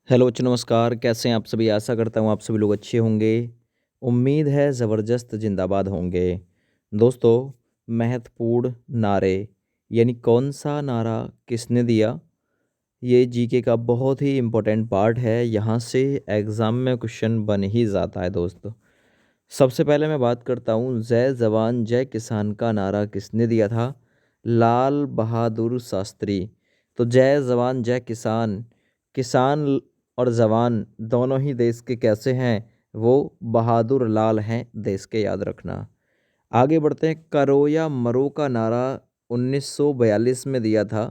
Hello बच्चों नमस्कार, कैसे हैं आप सभी? आशा करता हूँ आप सभी लोग अच्छे होंगे। उम्मीद है ज़बरदस्त ज़िंदाबाद होंगे। दोस्तों, महत्वपूर्ण नारे यानी कौन सा नारा किसने दिया? ये जीके का बहुत ही इम्पोर्टेंट पार्ट है। यहाँ से एग्ज़ाम में क्वेश्चन बन ही जाता है दोस्तों। सबसे पहले मैं बात करता हूँ, जय जवान जय किसान का नारा किसने दिया था? लाल बहादुर शास्त्री। तो जय जवान जय किसान, किसान और जवान दोनों ही देश के कैसे हैं? वो बहादुर लाल हैं देश के, याद रखना। आगे बढ़ते हैं, करो या मरो का नारा 1942 में दिया था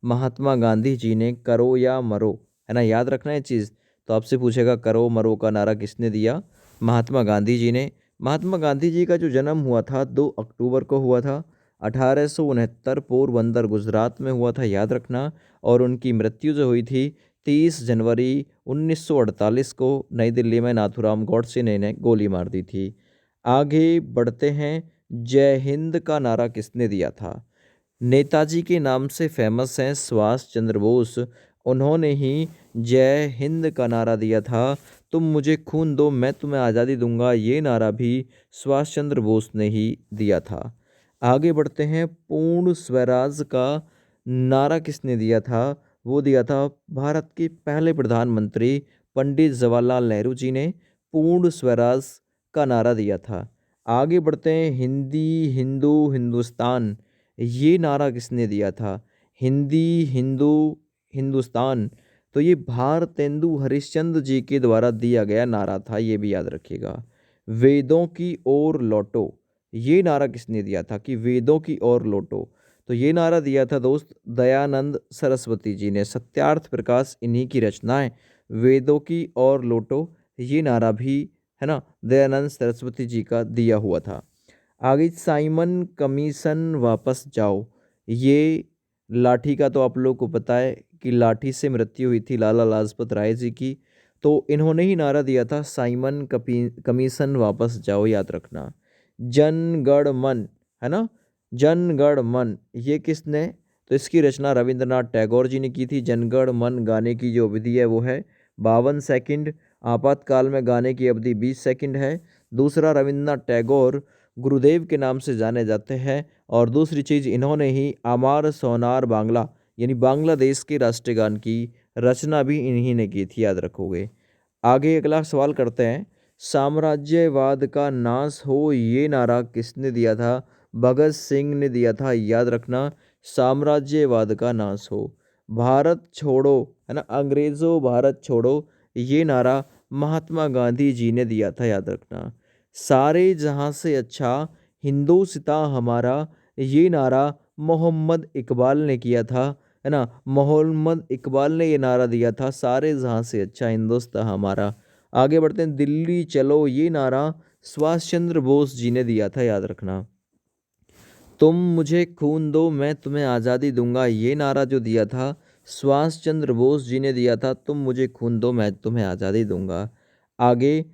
महात्मा गांधी जी ने। करो या मरो, है ना, याद रखना है चीज़। तो आपसे पूछेगा करो मरो का नारा किसने दिया? महात्मा गांधी जी ने। महात्मा गांधी जी का जो जन्म हुआ था 2 अक्टूबर को हुआ था 1869, पोरबंदर गुजरात में हुआ था, याद रखना। और उनकी मृत्यु जो हुई थी 30 जनवरी 1948 को नई दिल्ली में नाथूराम गॉडसे ने इन्हें गोली मार दी थी। आगे बढ़ते हैं, जय हिंद का नारा किसने दिया था? नेताजी के नाम से फेमस हैं सुभाष चंद्र बोस। उन्होंने ही जय हिंद का नारा दिया था। तुम मुझे खून दो मैं तुम्हें आज़ादी दूंगा, ये नारा भी सुभाष चंद्र बोस ने ही दिया था। आगे बढ़ते हैं, पूर्ण स्वराज का नारा किसने दिया था? वो दिया था भारत के पहले प्रधानमंत्री पंडित जवाहरलाल नेहरू जी ने पूर्ण स्वराज का नारा दिया था। आगे बढ़ते हैं, हिंदी हिंदू हिंदुस्तान, ये नारा किसने दिया था? हिंदी हिंदू हिंदुस्तान, तो ये भारतेंदु हरिश्चंद्र जी के द्वारा दिया गया नारा था, ये भी याद रखिएगा। वेदों की ओर लौटो, ये नारा किसने दिया था कि वेदों की ओर लौटो? तो ये नारा दिया था दोस्त दयानंद सरस्वती जी ने। सत्यार्थ प्रकाश इन्हीं की रचनाएं। वेदों की ओर लौटो, ये नारा भी, है ना, दयानंद सरस्वती जी का दिया हुआ था। आगे, साइमन कमीशन वापस जाओ, ये लाठी का तो आप लोग को पता है कि लाठी से मृत्यु हुई थी लाला लाजपत राय जी की। तो इन्होंने ही नारा दिया था साइमन कमीशन वापस जाओ, याद रखना। जन गण मन, है ना, जन गण मन, ये किसने? तो इसकी रचना रविंद्रनाथ टैगोर जी ने की थी। जनगण मन गाने की जो अवधि है वो है 52 सेकंड। आपातकाल में गाने की अवधि 20 सेकंड है। दूसरा, रविंद्रनाथ टैगोर गुरुदेव के नाम से जाने जाते हैं। और दूसरी चीज़, इन्होंने ही अमार सोनार बांग्ला यानी बांग्लादेश के राष्ट्रगान की रचना भी इन्हीं ने की थी, याद रखोगे। आगे अगला सवाल करते हैं, साम्राज्यवाद का नाश हो, ये नारा किसने दिया था? भगत सिंह ने दिया था, याद रखना। साम्राज्यवाद का नाश हो, भारत छोड़ो, है ना, अंग्रेजों भारत छोड़ो, ये नारा महात्मा गांधी जी ने दिया था, याद रखना। सारे जहां से अच्छा हिंदुस्तां हमारा, ये नारा मोहम्मद इकबाल ने किया था, है ना। मोहम्मद इकबाल ने ये नारा दिया था, सारे जहां से अच्छा हिंदुस्तां हमारा। आगे बढ़ते हैं, दिल्ली चलो, ये नारा सुभाष चंद्र बोस जी ने दिया था, याद रखना। तुम मुझे खून दो मैं तुम्हें आज़ादी दूंगा, ये नारा जो दिया था सुभाष चंद्र बोस जी ने दिया था। तुम मुझे खून दो मैं तुम्हें आज़ादी दूंगा। आगे,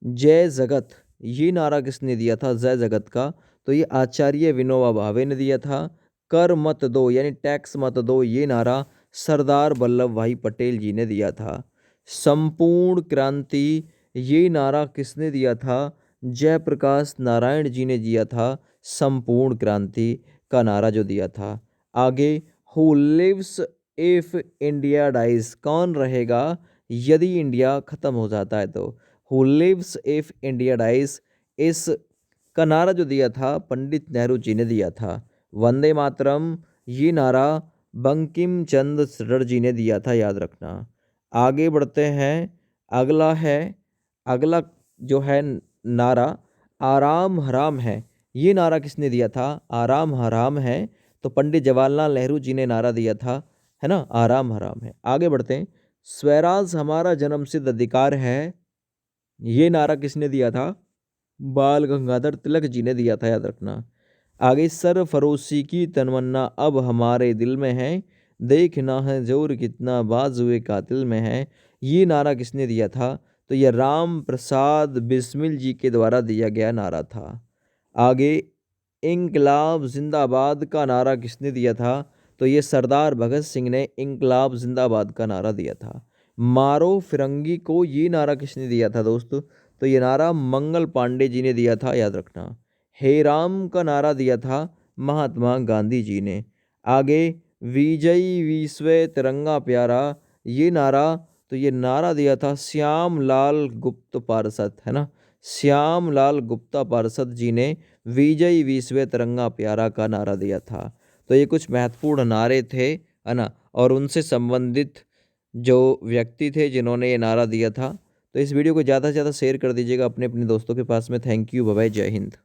जय जगत, ये नारा किसने दिया था जय जगत का? तो ये आचार्य विनोबा भावे ने दिया था। कर मत दो यानी टैक्स मत दो, ये नारा सरदार वल्लभ भाई पटेल जी ने दिया था। संपूर्ण क्रांति, ये नारा किसने दिया था? जयप्रकाश नारायण जी ने दिया था संपूर्ण क्रांति का नारा जो दिया था। आगे, who lives if India dies, कौन रहेगा यदि इंडिया खत्म हो जाता है? तो who lives if India dies, इस का नारा जो दिया था पंडित नेहरू जी ने दिया था। वंदे मातरम, ये नारा बंकिम चंद्र चटर्जी जी ने दिया था, याद रखना। आगे बढ़ते हैं, अगला है, अगला जो है नारा आराम हराम है, ये नारा किसने दिया था? आराम हराम है, तो पंडित जवाहरलाल नेहरू जी ने नारा दिया था, है ना, आराम हराम है। आगे बढ़ते हैं, स्वराज हमारा जन्मसिद्ध अधिकार है, ये नारा किसने दिया था? बाल गंगाधर तिलक जी ने दिया था, याद रखना। आगे, सरफरोशी की तमन्ना अब हमारे दिल में है, देखना है जोर कितना बाजुए कातिल में है, ये नारा किसने दिया था? तो यह राम प्रसाद बिस्मिल जी के द्वारा दिया गया नारा था। आगे, इंकलाब जिंदाबाद का नारा किसने दिया था? तो ये सरदार भगत सिंह ने इंकलाब जिंदाबाद का नारा दिया था। मारो फिरंगी को, ये नारा किसने दिया था दोस्तों? तो ये नारा मंगल पांडे जी ने दिया था, याद रखना। हे राम का नारा दिया था महात्मा गांधी जी ने। आगे विजयी विश्व तिरंगा प्यारा, ये नारा, तो ये नारा दिया था श्याम लाल गुप्त पार्षद, है ना। श्याम लाल गुप्ता पार्षद जी ने विजयी विश्व तिरंगा प्यारा का नारा दिया था। तो ये कुछ महत्वपूर्ण नारे थे, है ना, और उनसे संबंधित जो व्यक्ति थे जिन्होंने ये नारा दिया था। तो इस वीडियो को ज़्यादा से ज़्यादा शेयर कर दीजिएगा अपने अपने दोस्तों के पास में। थैंक यू, बाय बाय, जय हिंद।